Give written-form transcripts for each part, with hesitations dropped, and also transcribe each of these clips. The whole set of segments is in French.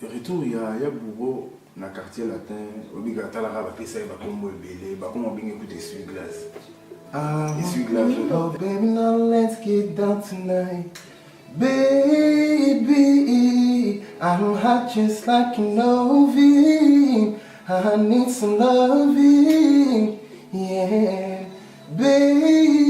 Retour, il y a beaucoup dans le quartier latin. Obligatoire, la rave, ça va comme belé, va comme bien écouter essuie-glace. Essuie-glace. Oh baby, now let's get down tonight. Baby, I'm hot just like an oven. I need some loving, yeah. Baby,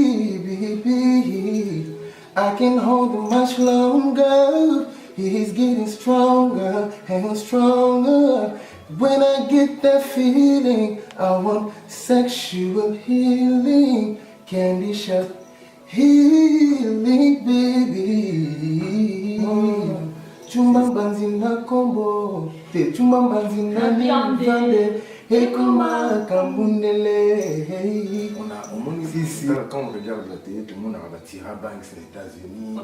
I can hold him much longer. He's getting stronger and stronger. When I get that feeling, I want sexual healing. Candy shop healing, baby. Chumba banzi na kombo, te chumba banzi na vande, et comment kamundele. Ici, quand on regarde la télé, tout le monde a bâti Banks aux États-Unis,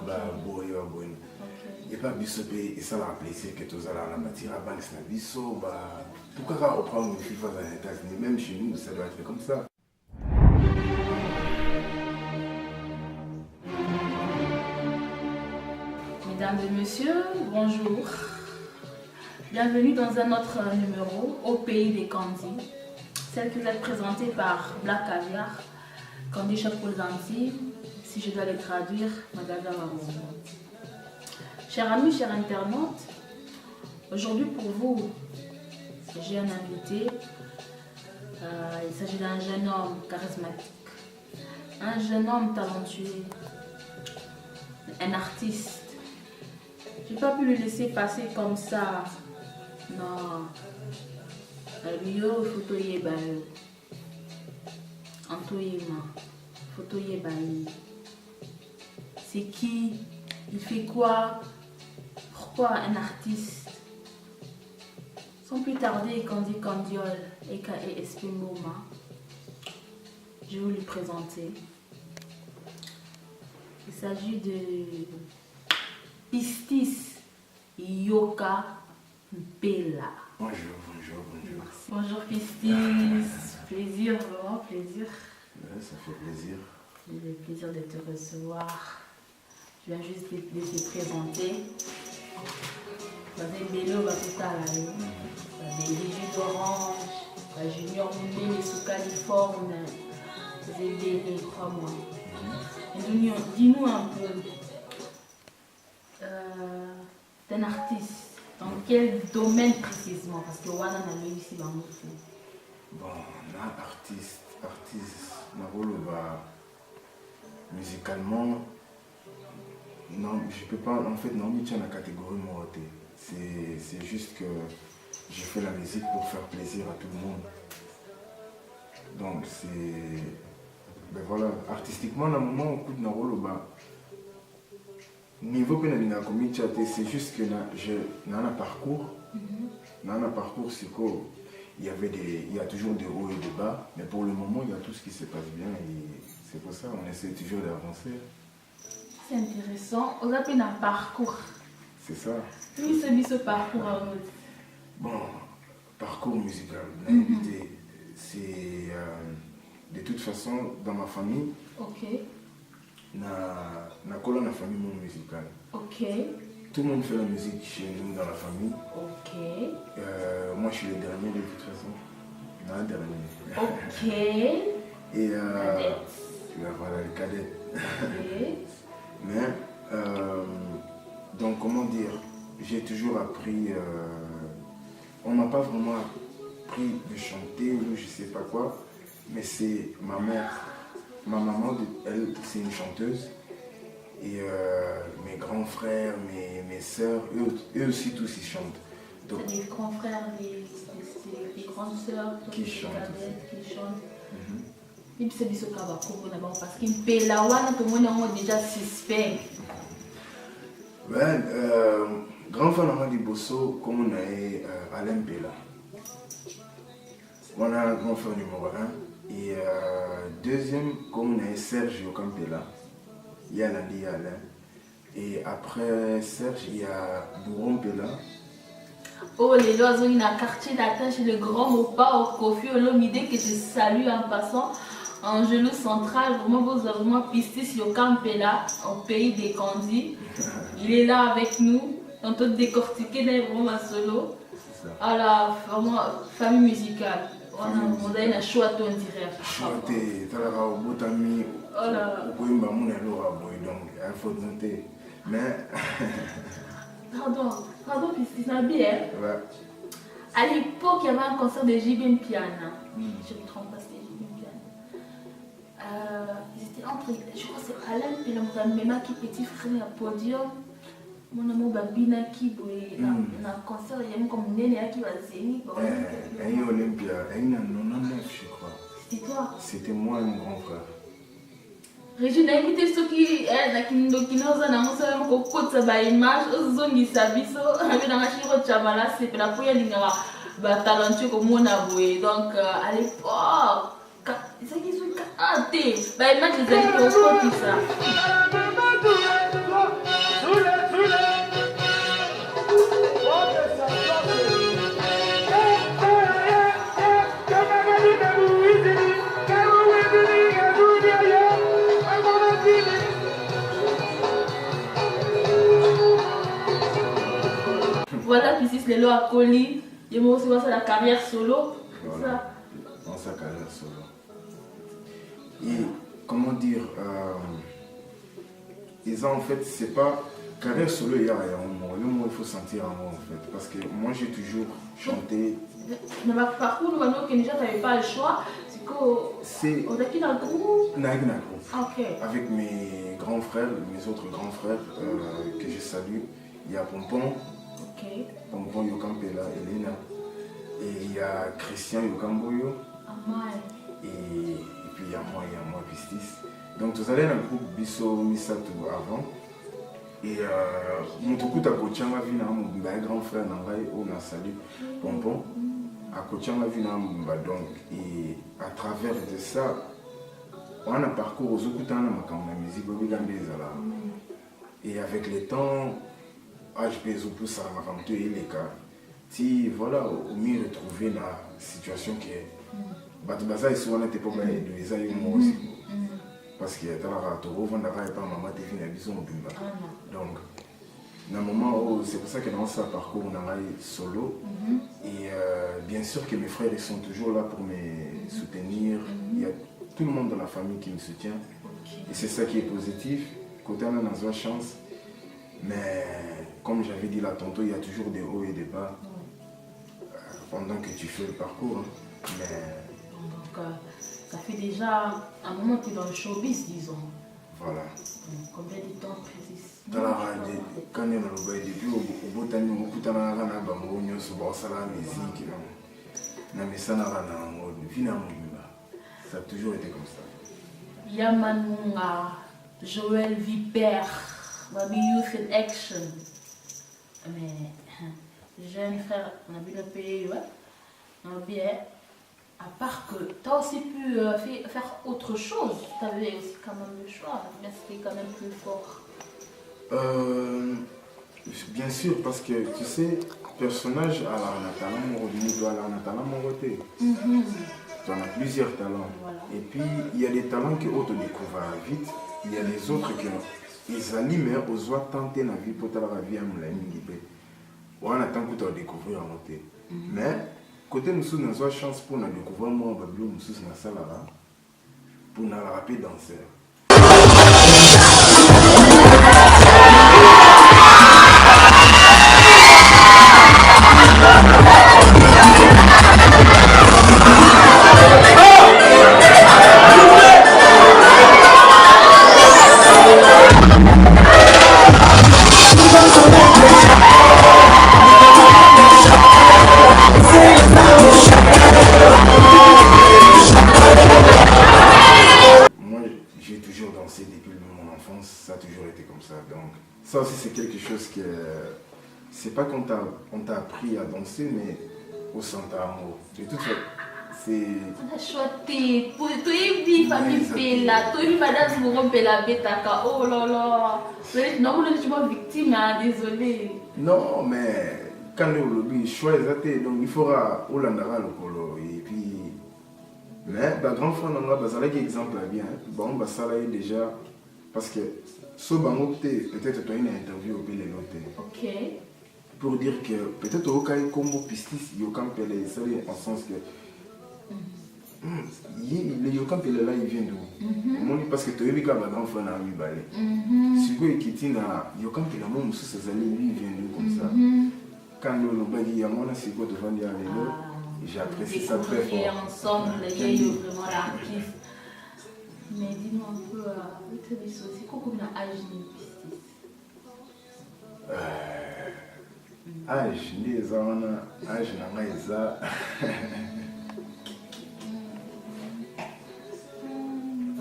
et pas Bissopé, et ça l'a plaisir que tous allons bâtir Banks na Bisso, pourquoi on prend une FIFA aux États-Unis, même chez nous, ça doit être comme ça. Mesdames et messieurs, bonjour. Bienvenue dans un autre numéro au pays des Candy. Celle qui vous est présentée par Black Caviar, Candy Shop aux Antilles. Si je dois les traduire, Magasin Maroon. Chers amis, chers internautes, aujourd'hui pour vous, j'ai un invité. Il s'agit d'un jeune homme charismatique, un jeune homme talentueux, un artiste. J'ai pas pu le laisser passer comme ça. Non. Yo, photo yeba. Antoyema. Photo yeba. C'est qui? Il fait quoi? Pourquoi un artiste? Sans plus tarder, Candy Candiole, aka SP Moma. Je vais vous lui présenter. Il s'agit de Pistis Yoka Bella. Bonjour. Bonjour Pistis, plaisir, vraiment plaisir. Ouais, ça fait plaisir. J'ai le plaisir de te recevoir. Je viens juste de te présenter. Vous avez Bello, va tout à l'heure. Vous avez les jus d'orange, la Junior Moulé, sous Californie. Vous avez Bello, crois-moi. Dis-nous un peu. T'es un artiste. Dans quel domaine précisément? Parce que Wana n'a pas ici dans notre film. Bon, là, artiste, musicalement, non, je peux pas, en fait, non, mais tu as la catégorie morotée. C'est juste que je fais la musique pour faire plaisir à tout le monde. Donc, c'est. Ben voilà, artistiquement, dans le moment où on écoute Narolo, niveau c'est juste que dans un parcours, c'est qu'il y a toujours des hauts et des bas, mais pour le moment, il y a tout ce qui se passe bien et c'est pour ça qu'on essaie toujours d'avancer. C'est intéressant. On appelle un parcours. C'est ça. Oui, c'est mis ce parcours à vous. Bon, parcours musical, c'est de toute façon dans ma famille. Ok. Na colonne la famille musicale. Ok. Tout le monde fait la musique chez nous dans la famille. Ok. Moi je suis le dernier de toute façon. Non, le dernier. Ok. Et cadet. Voilà le cadet. Ok. Mais donc comment dire, j'ai toujours appris. On m'a pas vraiment appris de chanter ou je sais pas quoi, mais c'est ma mère. Ma maman, elle, c'est une chanteuse. Et mes grands frères, mes soeurs, eux aussi tous ils chantent. Donc, c'est des grands frères, des grandes soeurs qui chantent. Qui chantent. Et puis c'est des soeurs parce qu'il paye la one, tout le monde est déjà suspect. Ouais, grand frère du Bosso, comme on a Alain Pella. On a un grand frère numéro 1. Et deuxième, comme on a Serge Yokampela, il y a Nandi Alain. Et après Serge, il y a Bouron Pela. Oh, les oiseaux, il y a un quartier d'attache, le grand Mopa au Kofi Olomide que je salue en passant. En genou central, vraiment Pistis Yokampela, au pays des Candy. Il est là avec nous. On peut décortiquer des vraiment solo. C'est ça. À la vraiment, famille musicale. On a une choix on dirait. Choité, tu as au bout ami. Donc, il faut noter. Mais. Pardon, puisque c'est bien. Ouais. À l'époque, il y avait un concert de JB Piana. Je ne me trompe pas, c'était JB Piana. Ils étaient entre, je crois que c'est Alain et le Mema qui petit frère à podium. Mon amour Babina qui boit dans un concert, il y a comme Néné qui va zénir. Et Olympia, il y a 99, je crois. C'était toi? C'était moi et mon grand frère. Régine a invité ceux qui n'osent pas côté de l'image, aux zones qui s'habillent, avec un chiro de Chamala, c'est la première ligne talentueux comme on a voué. Donc à l'époque, c'est qui sont cantés. Bah, image des amis au côté ça. Voilà, puis si c'est le à Coli, il m'a aussi passé la carrière solo. Voilà, dans sa carrière solo. Et comment dire, ils ont en fait, c'est pas carrière solo, il y a un mot. Le mot, il faut sentir un mot en fait. Parce que moi, j'ai toujours chanté. Mais ma parcours, nous, que déjà, tu n'avais pas le choix. C'est qu'on a qui dans le groupe? Dans le groupe. Ok. Avec mes grands frères, mes autres grands frères que je salue. Il y a Pompon. Pompon Yokampela, Elena. Et il y a Christian Yokamboyo. Et puis il y a moi, Pistis. Donc tous allez dans le groupe Bisso Misato avant. Et mon truc à Kochanga vient mon grand frère Nangai, on a salué Pompon. À Kochanga vient donc. Et à travers de ça, on a parcours aux Okutana, ma musique, et avec le temps, je peux plus à ma et les cas. Si voilà, au mieux retrouver la situation qui est. Batubasa est souvent n'était pas mal de les aïeux aussi. Parce que dans la ratour, on n'a pas maman défini à bison au bimba. Donc, dans un moment où c'est pour ça que dans ce parcours, on a solo. Et bien sûr que mes frères ils sont toujours là pour me soutenir. Il y a tout le monde dans la famille qui me soutient. Et c'est ça qui est positif. Côté on a une chance. Mais comme j'avais dit là tantôt, il y a toujours des hauts et des bas pendant que tu fais le parcours. Mais... Donc, ça fait déjà un moment que tu es dans le showbiz, disons. Voilà. Combien de temps précis? Dans la radio, quand on a le depuis au botanique, on a un bango, on a la musique. Ça a toujours été comme ça. Yamanunga, Joël Vipère, Baby Youth in Action. Mais, jeune frère, on a bien le pays, ouais. On a bien. À part que tu as aussi pu faire autre chose, tu avais aussi quand même le choix, mais c'était quand même plus fort. Bien sûr, parce que tu sais, personnage à la talent moroté, doit aller à talent moroté. Tu en as plusieurs talents. Voilà. Et puis, il y a des talents que tu découvres vite, il y a les autres qui ils animent aux oies tenter la vie pour te la vie à me la on attend que tu découvrir en côté. Mais, côté nous sommes dans une chance pour nous découvrir moi, nous sommes dans la salle là, pour nous rappeler danser. Ça a toujours été comme ça. Donc, ça aussi, c'est quelque chose que. C'est pas qu'on t'a appris à danser, mais au centre amour. De toute façon, c'est. On a choisi. Tu es vie famille Pela, tu es madame Mouron Pela Betaka. Oh là là. Non, vous n'êtes pas victime, hein, désolé. Non, mais quand on le lobby, choisis, donc il faudra Olandara le colo. Et puis. Mais, la grande fois, on a un exemple bien. Bon, ça là déjà. Parce que ce bango peut-être tu as une interview au Péléloté. Ok. pour dire que peut-être au cas combo pistis Yokam Pele, ça veut en sens que le Yokam Pele là il vient d'où? Parce que tu as vu qu'un grand frère n'a eu balai. Si vous écoutez Yokam Pele, mon monsieur Cézanne, lui il vient d'où comme ça? Quand le bagui y a mon c'est quoi devant dire avec nous, j'apprécie ça très fort. Ensemble, il y a eu vraiment l'artiste. Mais dis-moi un peu, c'est quoi comme un âge pistis? Âge, les ans, âge n'a pas ça.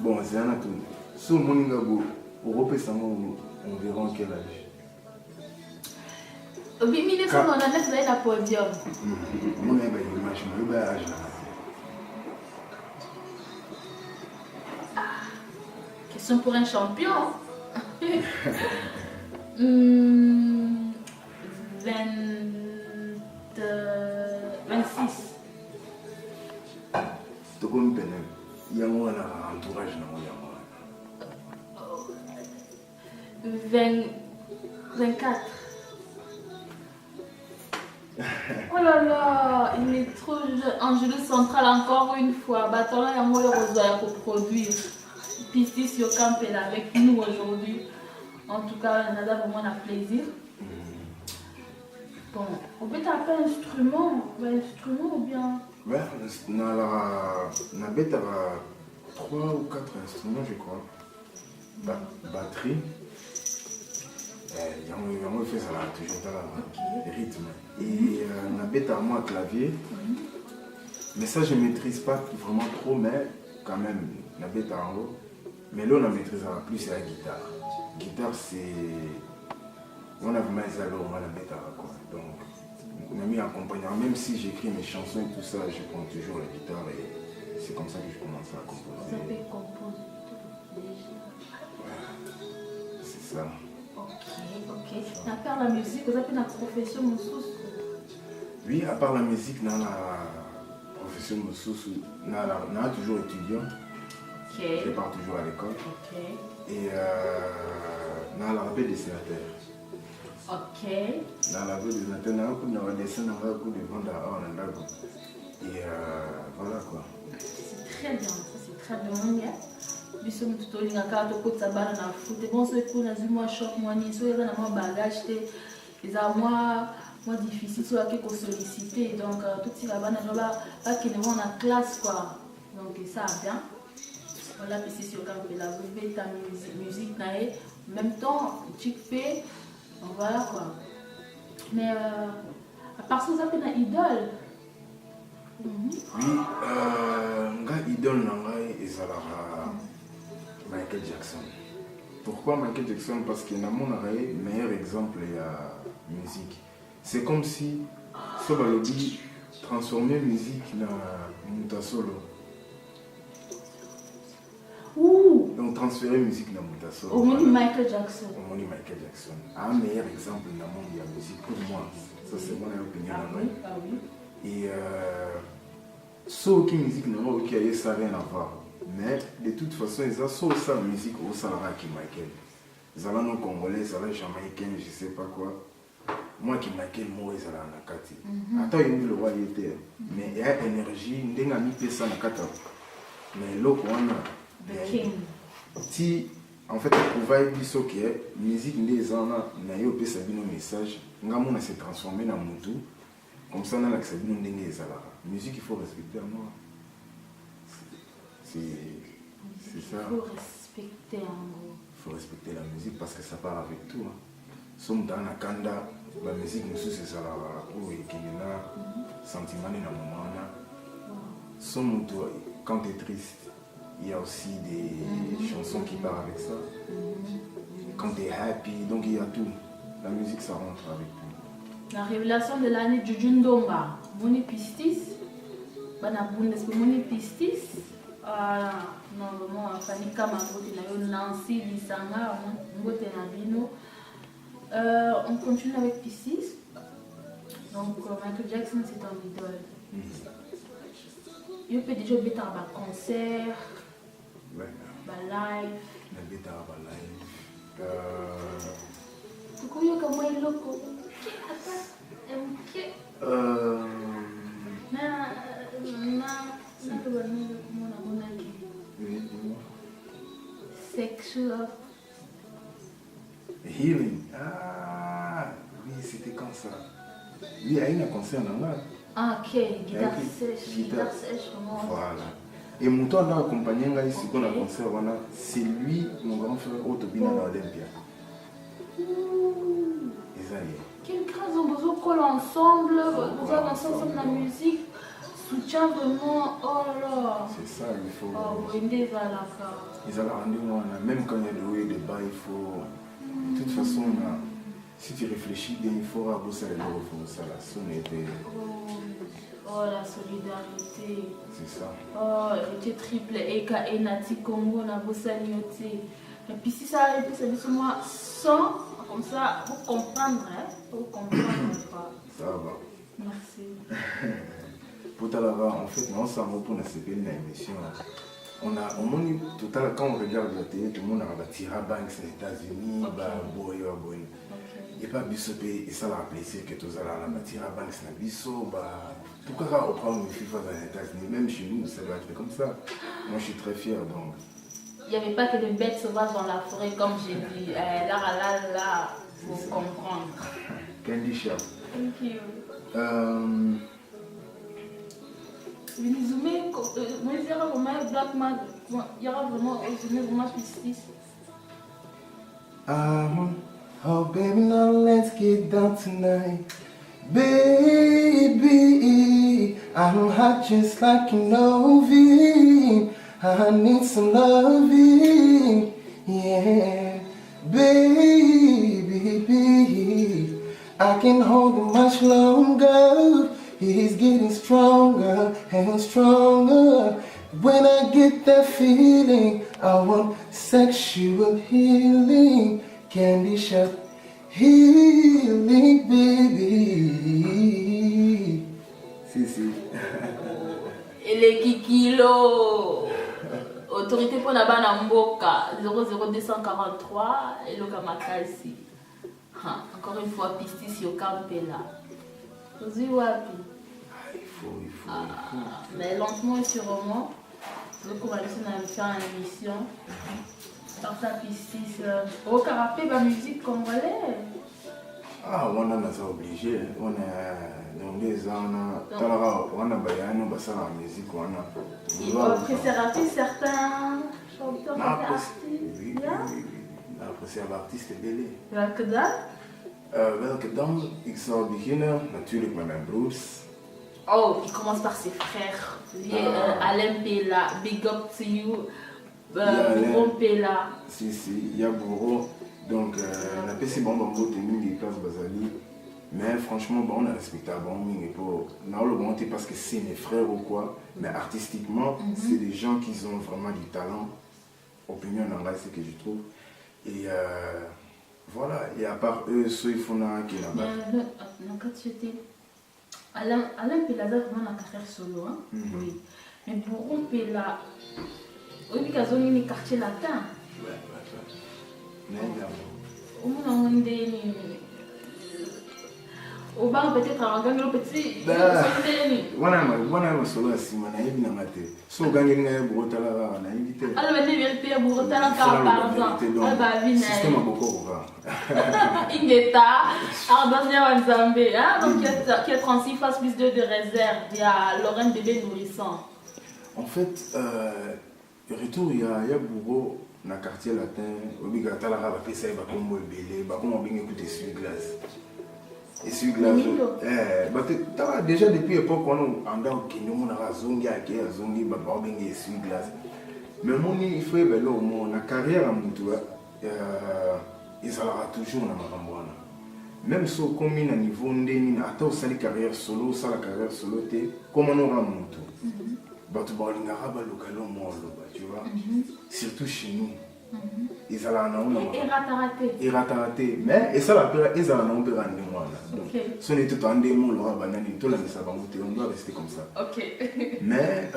Bon, c'est un atout. Si on a Europe, environ quel âge? En 1999, vous avez la podium. Mon image, mon âge. Question pour un champion. 26. Tu comprends? Il y a un entourage. 24. Oh là là, il est trop jeune. Angelo Central encore une fois. Bâton là, il y a moins de rosaire pour produire. Pistis Yokam Pele avec nous aujourd'hui. En tout cas, on a vraiment un plaisir. Bon, on peut taper instrument ou bien? Ouais, on a 3 ou 4 instruments, je crois. Batterie. Il y a fait ça là, toujours dans le rythme. Et on a bête à moi clavier. Mais ça, je ne maîtrise pas vraiment trop, mais quand même, on a bête en haut. Mais là, on a maîtrisé plus, c'est la guitare. Guitare, c'est. On a vraiment les alors, on a la bête à quoi. Donc, on a mis un accompagnement. Même si j'écris mes chansons et tout ça, je prends toujours la guitare et c'est comme ça que je commence à composer. Ça fait composer déjà. C'est ça. Ok. À part la musique, vous avez une profession Moussous? Oui, à part la musique, dans la profession Moussous, on a toujours étudiant. Je pars toujours à l'école. Et dans la rappel dessinateur. Ok. Dans la rappel dessinateur, on a un coup de dessin, on a un coup de vente à et voilà quoi. C'est très bien, ça c'est très bien. Biso mtoto lingaka to kotsa bana na foot bon so ko na zuma shop moi ni so yana moi bagage te les a moi difficile so ko solliciter donc tout ça bana ba qui ne vont en classe quoi donc ça bien voilà puis c'est sur quand la vous ta musique na en même temps tu fais donc voilà quoi mais à part ça ça na idole. Oui, nga idole nangai ezalaka Michael Jackson. Pourquoi Michael Jackson? Parce qu'il a mon meilleur exemple de la musique. C'est comme si Sobalodi transformait la musique dans Muta Solo. Donc transférer la musique dans Muta Solo. Au monde Michael Jackson. Au monde Michael Jackson. Un meilleur exemple dans le monde de la musique pour moi. Ça c'est mon opinion. Ah oui. Et ce qui musique n'a ça rien à voir. Mais de toute façon, ils ont ça musique au Salara qui Michael. Ils ont nos Congolais, ils ont les Jamaïcains, je sais pas quoi. Moi qui Michael, moi ils ont la Nakati. Attends, il y a le roi était. Mais il y a énergie, il y a mis ça Nakata. Mais l'autre on a. Si en fait, on pouvait dire que la musique des gens n'a eu pas un message, on s'est transformé dans Moutou. Comme ça, on a l'accès à la musique, il faut respecter à moi. C'est ça. Il faut respecter en gros. Il faut respecter la musique parce que ça part avec tout. Sommes dans la Kanda, la musique nous c'est ça là où il y a sentiment dans le moment. Sommes quand tu es triste, il y a aussi des chansons qui partent avec ça. Quand tu es happy, donc il y a tout. La musique ça rentre avec tout. La révélation de l'année Juju Ndomba, Moni Pistis, Bana Bundes, Moni Pistis, non, vraiment, Fanny Kamagote, Nancy, Lissanga, Ngote Nabino. On continue avec Pistis. Donc, Michael Jackson, c'est un idole. Il peut déjà être un concert, un live. Pourquoi il y a comme un loco? Sexual Healing. Ah, oui, c'était comme ça. Oui, il y a une concert là. Ah, ok, guitare sèche, vraiment. Voilà. Et mon tour là, accompagné ici qu'on a concert, voilà, c'est lui, mon grand frère, Otobina dans Olympia. Et ça y est. Quelle grâce, on vous colle ensemble, vous avez ensemble la musique, soutien vraiment, oh là là. C'est ça, il faut. Oh, Ils ont rendu moi, même quand il y a de haut et de bas, il faut. De toute façon, si tu réfléchis bien, il faut rabosser les lois, il faut ça, la sonne était. Oh, la solidarité. C'est ça. Oh, héritier triple, Eka, Enati, Congo, la Bossanioté. Et puis si ça arrive, ça dit sur moi, sans, comme ça, vous comprendre, hein. Vous comprendre pas. Ça va. Merci. Pour Talava, en fait, non, ça m'a pour la CP, une émission. On a, au moins, total, quand on regarde la télé, tout le monde a tiré à Banks aux États-Unis, boy. Et pas Bissopé, et ça l'a plaisir que tous allons tiré à Banks na Bisso, pourquoi on prend une FIFA dans les États-Unis, même chez nous, ça va être comme ça. Moi, je suis très fier, donc. Il n'y avait pas que des bêtes sauvages dans la forêt, comme j'ai dit. Là, faut comprendre. Candy Shop. Thank you. Mais il y aura vraiment Black Man, il y aura vraiment justice. Oh baby, now let's get down tonight. Baby, I'm hot just like an oven. I need some loving, yeah. Baby, I can hold him much longer. He's getting stronger and stronger. When I get that feeling, I want sexual healing. Candy Shop healing, baby. Si. Et les Kikilo. Autorité pour la bana Mboka 00243 et le Kamakasi. Encore une fois, Pistis Yokampela. Vous wapi? Il faut. Mais lentement et sûrement, je vais faire une émission. Par ça, Pistis. Au carapé, la musique congolaise. Ah, on a obligé. On a dans les ans, on a bayano, ça la musique, on a. Il faut préserver certains chanteurs et artistes. Oui. Apprécier l'artiste est belé. Welke dan? Welke dan? Ik zal beginnen natuurlijk met mijn broers. Oh, il commence par ses frères. Alain Pela, big up to you. Bourron Pela. Si, il y a Bourron. Donc, on a passé bon bambo de classe Bazali. Mais franchement, on a respecté bon pour le bon parce que c'est mes frères ou quoi. Mais artistiquement, c'est des gens qui ont vraiment du talent. Opinion en vrai, c'est que je trouve. Et voilà, et à part eux, ceux qui font qui est là-bas. Alain Pela a vraiment la carrière solo, hein? Oui. Mais Bourron Pela, oui, il y a un quartier latin. Au moins, on est au bar peut-être un gang petit. Wana solo asima na yebi na ngate. So gangi nga burotala na invité. Alors mais vérité burotala par exemple. Ba vina. Système boko va. Ingeta, Arbasia Wanzambe, hein, donc qui a 36 faces plus 2 de réserve, il y a Lorraine bébé nourrissant. En fait, retour il y a Bourreau dans le quartier latin, obligatoire la pesa ba kombo belé, ba kombo bien écouter sur glace. Et sur glace. Déjà depuis l'époque on a on a zongi à qui zongi ba ba bien sur glace. Mais mon il faut belo mon carrière à mutu ils allaient toujours dans ma même si on est à niveau ndeni ata osali carrière solo sala carrière solo te comme on aura mutu batu balingaka balokalo molo tu vois surtout chez nous ils allaient raté mais et ça la pire ils allaient non perdre ni moi donc ce n'est tout en démon l'aura banani tout la ça va monter on doit rester comme ça mais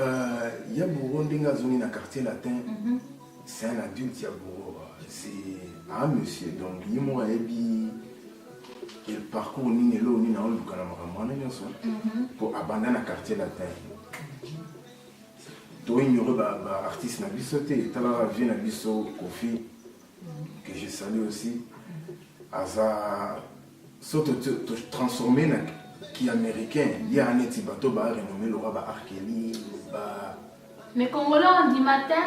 il y a beaucoup d'enga zone dans quartier latin c'est un adulte il y a beaucoup c'est un monsieur donc il m'a dit le parcours ni là ni na on lukana makamwana nyonso pour abandonner le quartier latin. To ignorer ba artiste na biso te tala vie na biso Kofi que je salue aussi aza surtout te transformer na qui américain il y a un petit bateau ba renommé le roi ba Arkeli ba mais Congolais on dit matin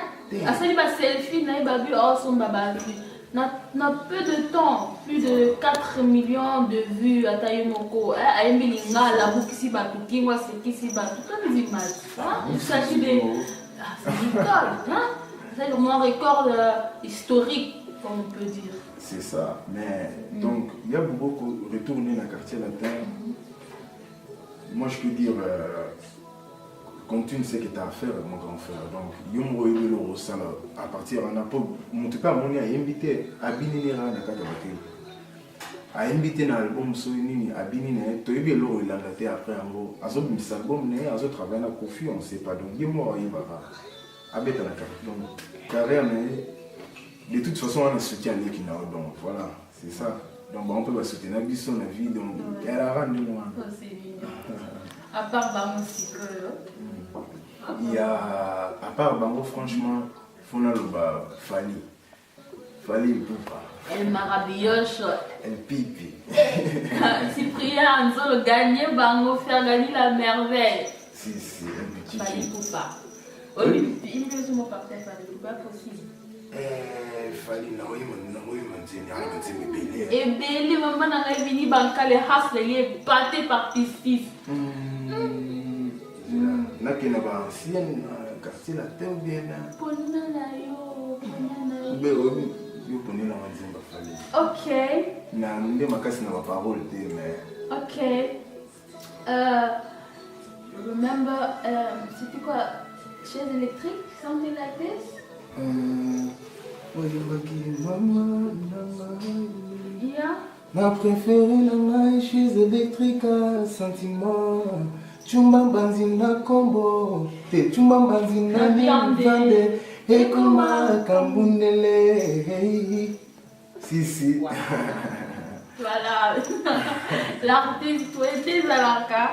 à celui ba selfie na ba bu son baba n'a peu de temps, plus de 4 millions de vues à Taïmoko. À Emilinga, la boucle ici, qui moi c'est qui si bas, tout comme des images. Il s'agit de. C'est l'école, hein? C'est mon record historique, comme on peut dire. C'est ça, mais donc il y a beaucoup retourné dans le quartier latin. Moi je peux dire, continue ce que tu as à faire, mon grand frère. Donc, il y a eu le ressent à partir de mon tout cas, on a invité à Bininera dans le à invité dans l'album Soinini à Bininera. Tu as eu le rôle après en gros. À ce album, à ce travail, à Kofi, on ne sait pas. Donc, il y a eu à Beta la carte. Donc, carrière, de toute façon, on a soutien à l'équipe. Donc, voilà, c'est ça. Donc, on peut soutenir la vie. Donc, elle a rendu moi. C'est mignon. À part Bango Cycle. Il y a, à part Bango, franchement, il faut Fali. Fali Poupa. Elle marabioche. Elle pipi. Cyprien Anzolo gagner Bango, faire gagner la merveille. Si, un petit. Fali Poupa. Oui, il me dit mon papa, Fali Poupa possible. Fali, et Béli, maman n'a pas venu bancaler, hasle, batté par pistis. Naki na ba ancienne quartier latin bien na Polina na yo be obi yo ponela mazimba Fali. OK. Na nde makasi na ba parole te mais OK. Remember c'était quoi chaise électrique something like this? Yeah. Ma préférée na chaise électrique sentiment Chumba banzina kombo, te chumba banzina nivande, ekoma kambundele. Si. Wow. Voilà, l'artiste souhaité Zalaka,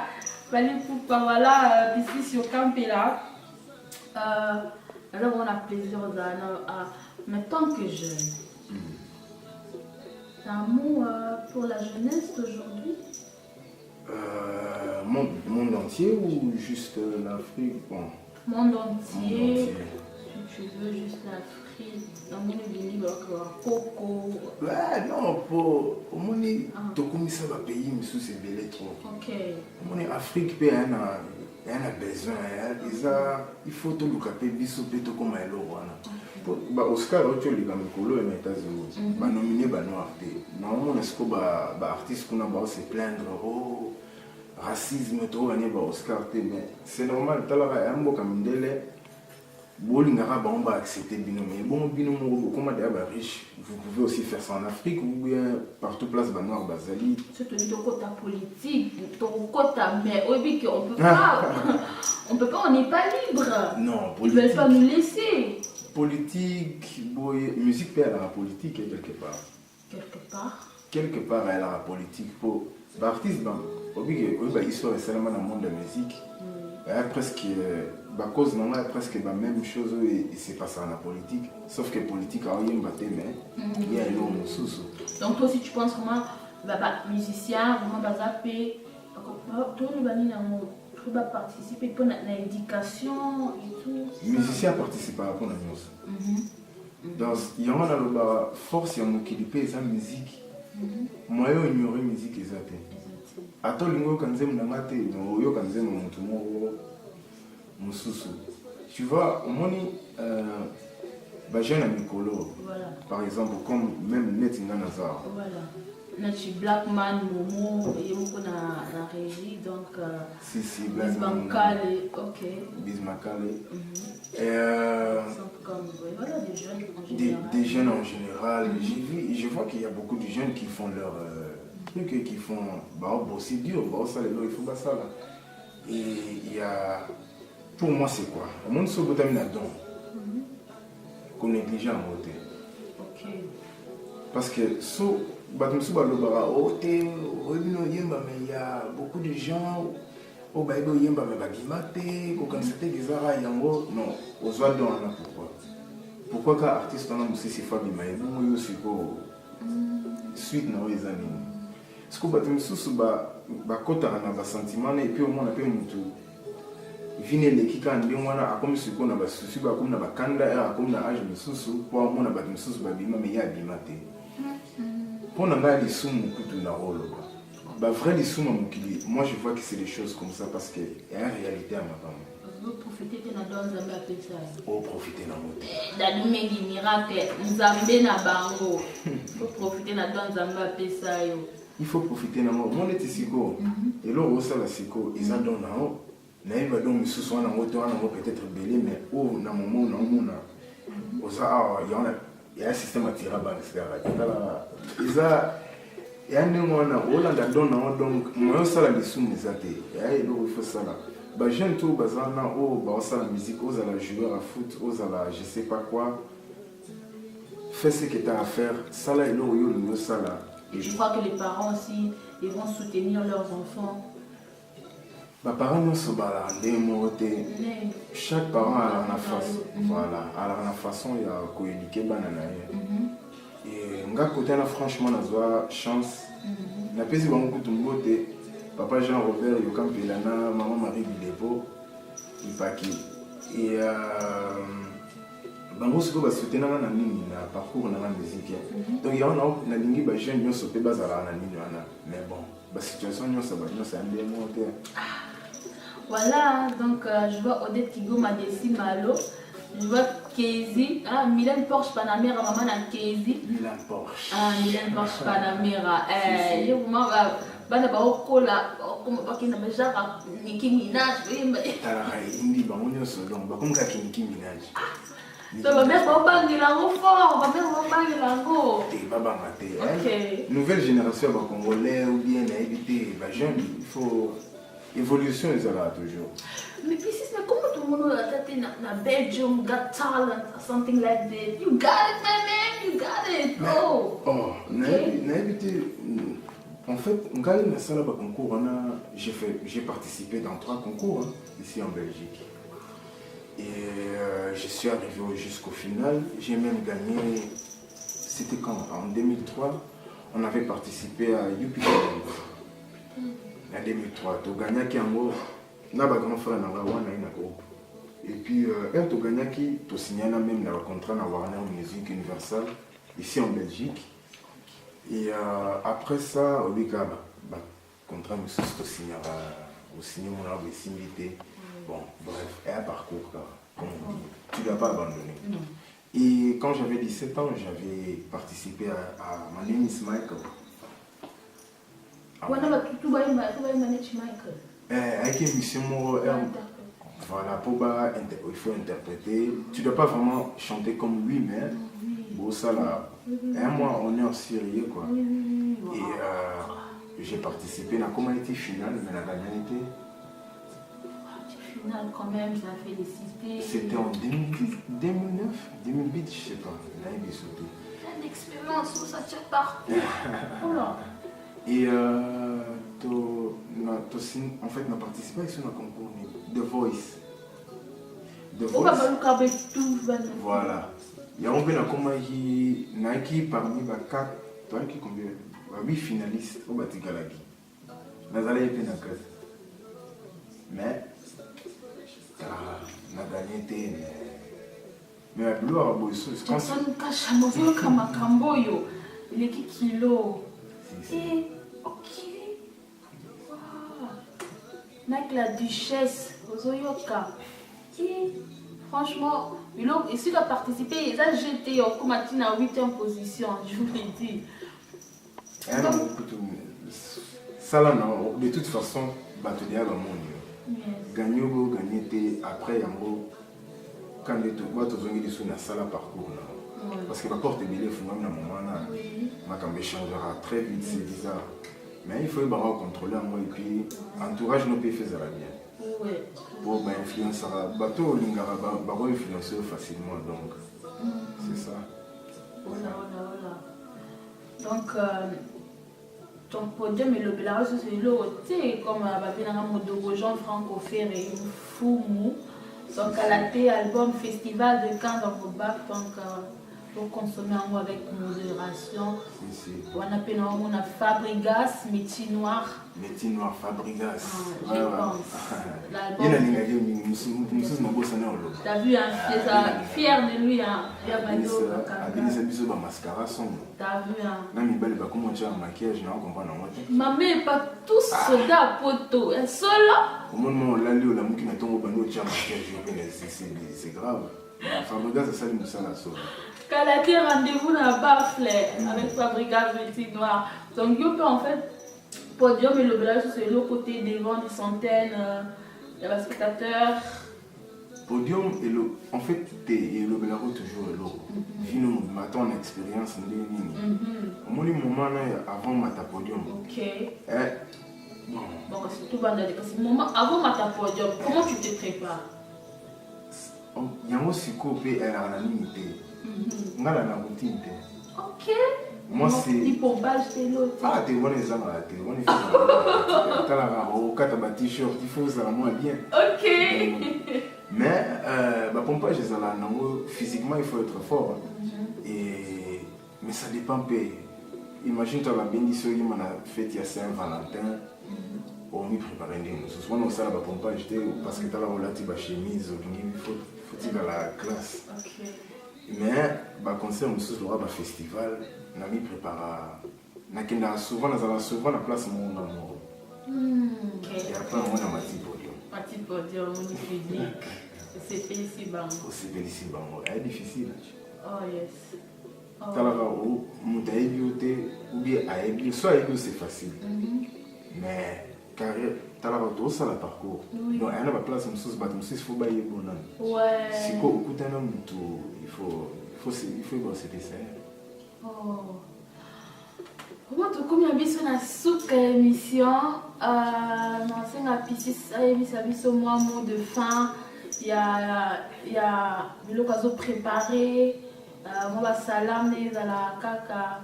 Fali Poupa, voilà, ici sur Campela. Alors on a plaisir mais tant que jeune. C'est un mot pour la jeunesse d'aujourd'hui? Monde entier ou juste l'Afrique? Bon. Monde entier. Si tu veux, juste l'Afrique. Donc, on est Coco. Ouais, non, pour mon Tokumisa va payer, mais sous c'est belé trop. Ok. Mon Afrique, il y a besoin. Il faut tout le caper, bisoper tout comme elle est. Oscar, tu as les Gamicolo et les États-Unis. Nominé noir. Normalement, est-ce que les artistes qui ont se plaindre racisme, tout gagné Oscar, mais c'est normal. Tu as un mot comme Dele. Bolingara va accepter binom. Mais bon, binom, comment d'ailleurs riche, vous pouvez aussi faire ça en Afrique ou bien partout place noir Bazali. C'est ton côté politique, ton côté, mais oui, on peut pas. On peut pas, on n'est pas libre. Non, politique. Ils ne veulent pas nous laisser. Politique, musique, elle a la politique quelque part. Quelque part, elle a la politique. Pour l'artiste, l'histoire est seulement dans le monde de la musique. Presque, cause il y a presque la même chose et c'est passé dans la politique. Sauf que la politique a rien battu, mais il y a un homme sous. Donc toi aussi tu penses comment musicien, comment bazapé, toi tu vas participer pour l'éducation et tout. Musicien participe à la musique. Donc il y a une force qui dépend de la musique. Moi je ignore la musique exacte. Attends, tu vois, au moins, jeune ami Kolo, par exemple, comme même Netinga Nazar. Voilà. Notre Blackman, Momo, et beaucoup dans la régie, donc. Si, Bismakale, ok. Bismakale. Voilà, des jeunes en général. Des jeunes en général. Je vois qu'il y a beaucoup de jeunes qui font leur. Qui font c'est dur, ça il faut pas ça là. Et il y a pour moi c'est quoi? Au monde se botte à don qu'on néglige en côté. OK. Parce que so Batumsu balobara oh te obino yemba mais il y a beaucoup de gens au baïbo yemba mais bagimate ko kansete gizara yango non ozwa don na pourquoi ka artiste on a musisi fabi mais bon yo siko suite na wezani siko batumsu ba kota na ba sentiment et puis au moins na pe mutu vine lekika ndimwana akomi siko na ba susu ba comme na ba kanda akomi na âge mususu pour mona batumsu ba bima mais ya bimate pour n'avoir des sous mon couteau na rôle bah vrai des sous mon kili moi je vois que c'est des choses comme ça parce que il y a une réalité à ma femme vous profitez de la danse de la pizza oh profiter na moto la lumière miracle nzambe na bango faut profiter de la danse de la pizza yo il faut profiter na moto mon était siko et là on ça la siko ils en donnent na haut na il va donc sous soit na moto na peut-être belé mais oh na moment na mona oh ça il y a un système à tirer à balle il y a un moment où on a donc moi ça la leçon des athées il faut ça là bah j'aime tout bazana oh bah ça la musique aux à la joueur à foot aux à la je sais pas quoi fais ce que tu as à faire ça là il y ça là et je crois que les parents aussi ils vont soutenir leurs enfants. Mes parents sont chaque parent a la façon, voilà, a la façon il y a communiquer banana. Et nga côté là franchement na zoa chance. Na pesi ba beaucoup tumbote. Papa Jean Robert Yokam Pelana, maman Marie Bilepo, Ipaki. Et bango siko ba soutenir na nini na parcours na musique. Donc il y a na lingi ba jeune nyo sope bazala na nini wana. Mais bon, ba situation nyo ça ba nyo ça ndé monter. Voilà, donc je vois Odette Kigo Madesi Malo, je vois Kezi, Mylène Porsche Panamera, maman na Kezi. Mylène Porsche. Mylène Porsche Panamera. Yo vraiment bana ba okola comme ba kina ba jara Nicki Minaj. Tala indi ba onyo so donc ba comme ka Nicki Minaj. Donc ma mère va bangi lango fort, ma mère va bangi lango. Te baba maté. OK. Nouvelle génération ba congolais ou bien na éviter ba jeune, il faut évolution est là toujours. Mais puis c'est comment tout le monde a tâté na Belgium got talent or something like that. You got it, my man, you got it. Oh. Oh, na évité. En fait, ngai na sala ba concours j'ai participé dans 3 concours ici en Belgique. Et je suis arrivé jusqu'au final, j'ai même gagné. C'était quand en 2003, on avait participé à Jupiter. En 2003, tu as gagné un grand frère et puis tu as gagné tu signé même un contrat dans Warner Music Universal ici en Belgique. Et après ça, au Bika, contrat tu signé mon arbre similité. Bon, bref, et un parcours, comme on dit. Tu ne l'as pas abandonné. Non. Et quand j'avais 17 ans, j'avais participé à My Name is Michael. Avec une mission, voilà, il faut interpréter. Tu ne dois pas vraiment chanter comme lui, mais bon, ça là, un mois on est en Syrie, quoi. Et j'ai participé à la communauté finale, mais la gagnalité. Finale, quand même, ça a félicité. C'était en 2009, 2008, je sais pas. Là, il est sauté. L'expérience, ça tire partout. Et en fait, on a participé à ce concours The Voice. Voilà. Il y a un peu qui parmi les 4, combien 8 finalistes au Batigalagi. Nous allons y aller. Mais on a gagné. Mais la gloire a beau se ok. Avec la duchesse, Ozoyoka. Franchement, et si tu as participé, ils ont jeté au Koumatine en 8e position, je vous l'ai dit. Ça là, de toute façon, tu dis à mon gagner, après, quand tu vois, tu as sur la salle à parcours. Parce que la porte est belle, il faut même un moment, quand changera très vite, c'est bizarre. Mais il faut contrôler moi et puis entourage nos pays faisait la bien. Pour influencer, bateau lingara, influencer facilement donc. C'est ça. Voilà. Donc, ton podium et le Belarus, c'est l'autre, comme Modogo Jean Franco Ferré, Foumou. Donc, à la thé, album Festival de Cannes dans vos bacs. Donc, pour consommer en avec modération. On a Fabregas, Métier Noir. Métier Noir, Fabregas. Je pense. T'as vu, fier de lui, il y a Bado. T'as vu, ma mère n'est pas tous soldats à poteau. Elle est seule. Au moment où c'est grave. Fabregas, c'est ça, il nous sert la sauce. Calaté, rendez-vous dans la Bafle avec Fabregas, Métier Noir. Donc, il peut en fait, podium et le Belarus, c'est l'autre côté devant des centaines de spectateurs. Podium et le, en fait, le Belarus toujours est l'eau. Vino, maintenant, on expérience, au moment avant ma podium. Ok. Bon. Donc, c'est tout bandé. Moment avant ma podium, comment tu te prépares? Il y a aussi coupé à la limite. On a la routine. Ok. Moi, c'est. Du pompage, c'est l'autre. Ah, t'es bon, les amis, t'es bon, les filles. T'as la robe, t'as ma t-shirt, il faut ça, moi, bien. Ok. Mais, pompage, physiquement, il faut être fort. Mais ça dépend peu. Imagine, tu as la bénédiction, il m'a fait il y a Saint-Valentin. On m'y prépare des choses. Soit on sait la pompage, parce que tu as la relative chemise, il faut dans la classe. Mais, concert, on se aura un festival, on m'y prépare. Souvent, souvent la place où on a mort. Et après, on a ma petite podium. Ma petite podium, mon public. C'est ici, bang. C'est ici, bang. C'est difficile. Oh, yes. Ou bien soit c'est facile. Mais carrière, tu as la parcours. Donc, il y a une place où il faut bailler bon. Si il faut bosser des serres. Oh. Comment tu as mis sur la soupe émission? C'est la piscine, moi, mot de fin. Il y a l'occasion préparé. Moi, salam dans la caca.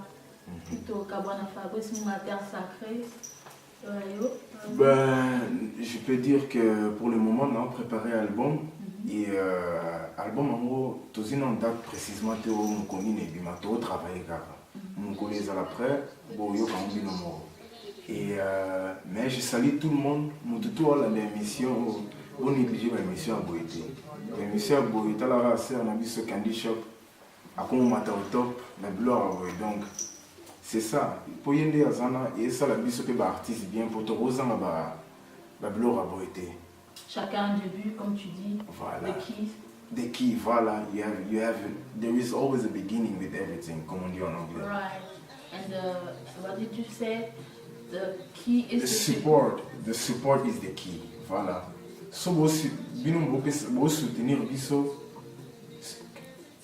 Plutôt Cabana Fabrice, mon terre sacrée. Je peux dire que pour le moment, on a préparé l'album. Et l'album, en gros, tout ça, on date précisément de mon connu, on travaille car mon collègue est après, bon, il y a un binôme. Et mais je salue tout le monde, nous tout à l'émission, on néglige l'émission à Boïté. L'émission à Boïté, on a vu ce candy shop, à quoi on m'a au top, la gloire. Donc, c'est ça. Pour y aller à Zana, et ça, la vie, ce que l'artiste bien, pour te rejoindre la gloire à Boïté. Chacun un début, comme tu dis. Voilà. The key. The key, voilà. There is always a beginning with everything, comme on dit en anglais. Right. And what did you say? The key is the support. The support is the key. Voilà. So, vous soutenir,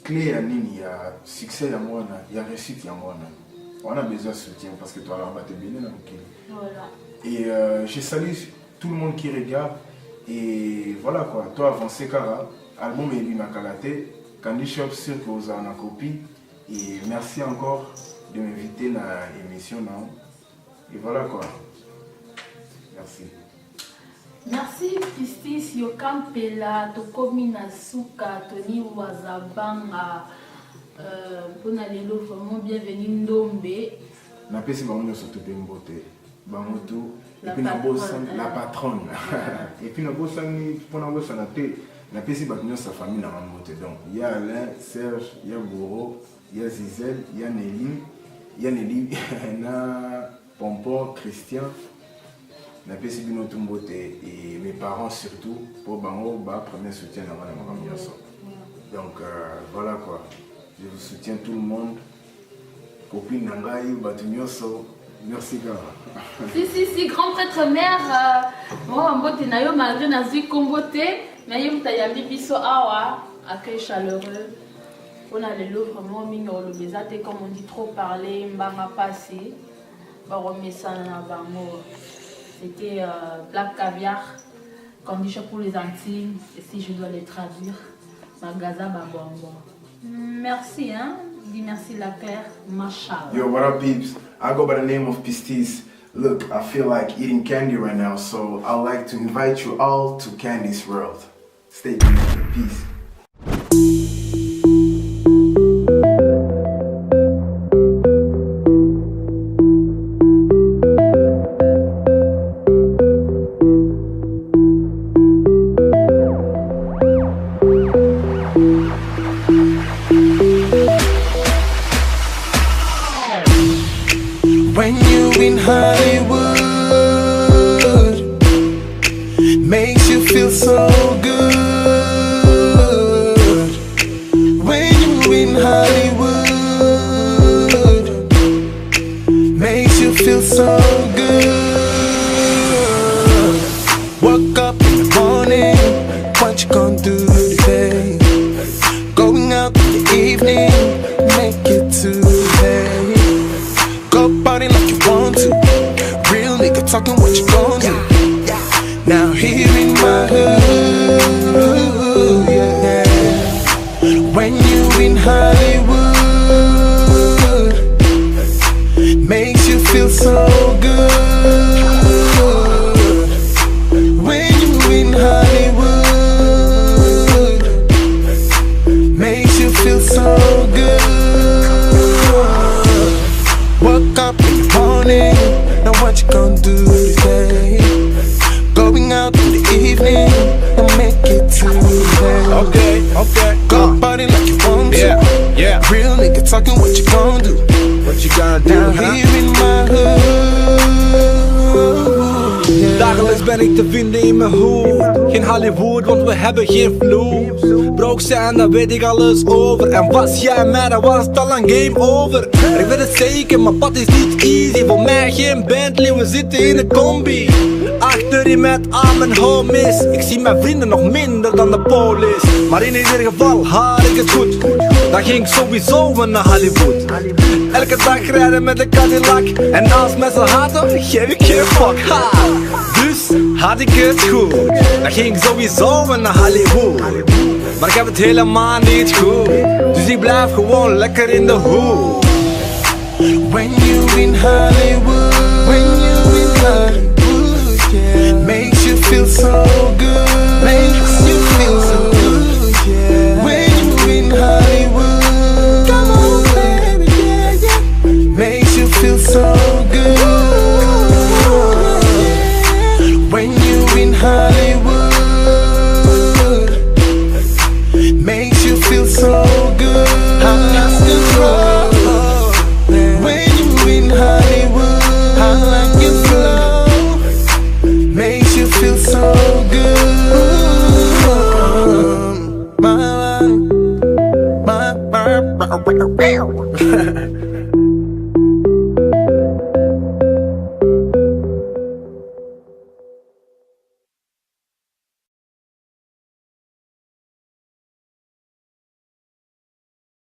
clé à nini, il y a succès à moi, il y a réussite à moi. On a besoin de soutien parce que toi, là, tu es bien dans le Voilà. Et je salue tout le monde qui regarde. Et voilà quoi, toi avancez car album est d'une qualité, Candy Shop sûr que vous avez une copie. Et merci encore de m'inviter dans l'émission. Et voilà quoi. Merci. Merci Pistis Yokampela, Tokomi Nasuka, Tony Wazabanga. Pour lelo vraiment bienvenue Ndombe. Na pesi bango surtout Pembote. Bango tout. Et puis la patronne. Et puis pour la bosse na pesi baknyo sa famille na Mbote. Donc il y a Alain, Serge, il y a Boro, il y a Zizel, il y a Nelly, il y a Pompon, Christian. Na pesi bino Mbote et mes parents surtout pour bango premier soutien na ma donc voilà quoi. Je vous soutiens tout le monde. Copine Nangaï, Batumioso, merci gars. Si, grand prêtre mère, moi, Mbote Nayo, malgré Nazi Kombote, mais il y a Bibiso Awa, accueil chaleureux. On a les lots vraiment mignon, le besate, comme on dit, trop parler, mbanga passé. C'était Black Caviar, condition pour les Antilles, et si je dois les traduire, Magaza Babongo. Merci, hein. Dis merci la Claire, Mashallah. Yo, what up, peeps? I go by the name of Pistis. Look, I feel like eating candy right now, so I'd like to invite you all to Candy's World. Stay tuned. Peace. When you in Hollywood, makes you feel so good. When you in Hollywood, makes you feel so good. Woke up in the morning, what you gonna do today? Going out in the evening, make it today. Go party like you want to. Real nigga talking what you gon' do. Now here in my hood, yeah. When you in Hollywood, makes you feel so good. When you in Hollywood, makes you feel so good. Woke up in the morning, now what you gonna do today? Going out in the evening, and make it today. Okay. Go party like you want to. Yeah. Real nigga talking what you gonna do. What you gonna do, Now huh? here in my hood, yeah. Dagelijks ben ik te vinden in mijn hoed. Geen Hollywood, want we hebben geen vloes. Broke zijn, daar weet ik alles over. En was jij mij, dan was het al een game over. Ik weet het zeker, maar pad is niet easy. Voor mij geen Bentley, we zitten in een combi. Achterin met al mijn homies. Ik zie mijn vrienden nog minder dan de police. Maar in ieder geval had ik het goed. Dan ging ik sowieso naar Hollywood. Elke dag rijden met een Cadillac. En als mensen haten, geef ik geen fuck, ha. Dus had ik het goed. Dan ging ik sowieso naar Hollywood. Maar ik heb het helemaal niet goed. Dus ik blijf gewoon lekker in de hoek. When you in Hollywood, yeah. Makes you feel so good. Makes you feel so good, yeah. When you in Hollywood, come on baby, yeah, yeah. Makes you feel so good. When you in Hollywood, makes you feel so good. When you in Hollywood, I like your flow. Makes you feel so good. My